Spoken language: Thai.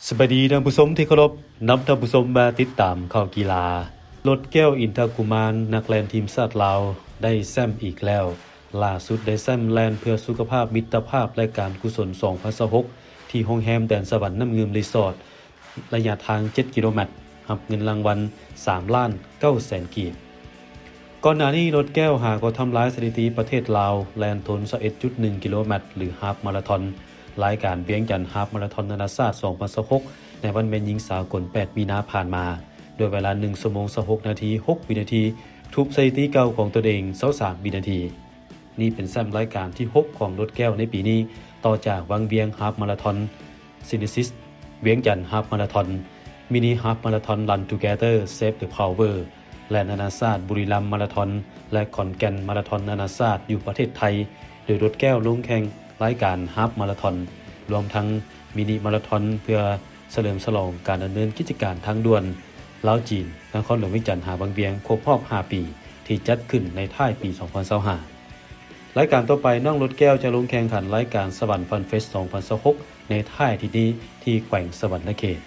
สวัสดีท่านผู้ชมที่เคารพนำท่านผู้ชมมาติดตามข่าวกีฬารถแก้วอินทกุมารนักแล่นทีมชาติลาวได้แซมอีกแล้วล่าสุดได้แซมแลนเพื่อสุขภาพมิตรภาพและการกุศล2026ที่โรงแรมแดนสวรรค์น้ำเงิมรีสอร์ทระยะทาง7กิโลเมตรรับเงินรางวัล3,900,000 กีบก่อนหน้านี้รถแก้วหากทำลายสถิติประเทศลาวแลนทน 21.1 กิโลเมตรหรือฮาล์ฟมาราธอนรายการเวียงจันทร์ฮาล์ฟมาราธอนนานาชาติ2026ในวันแม่นหญิงสากล8 มีนาผ่านมาโดยเวลา1ชั่วโมง26นาที6วินาทีทุบสถิติเก่าของตัวเอง23วินาทีนี่เป็นแซมรายการที่6ของรถแก้วในปีนี้ต่อจากวังเวียงฮาล์ฟมาราธอนซินิซิสเวียงจันทร์ฮาล์ฟมาราธอนมินิฮาล์ฟมาราธอนรันทูเกเตอร์เซฟเดอะพาวเวอร์และนานาชาติบุรีรัมย์มาราธอนและขอนแก่นมาราธอนนานาชาติอยู่ประเทศไทยโดยรถแก้วลงแข่งรายการฮาล์ฟมาราธอนรวมทั้งมินิมาราธอนเพื่อเฉลิมฉลองการดำเนินกิจการทางด่วนลาวจีนนครหลวงเวียงจันทร์หาบางเวียงครบรอบ5 ปีที่จัดขึ้นในท้ายปี2025รายการต่อไปน้องรถแก้วจะลงแข่งขันรายการสวรรค์ฟันเฟส2026ในท้ายที่นี้ที่แขวงสวรรณเขต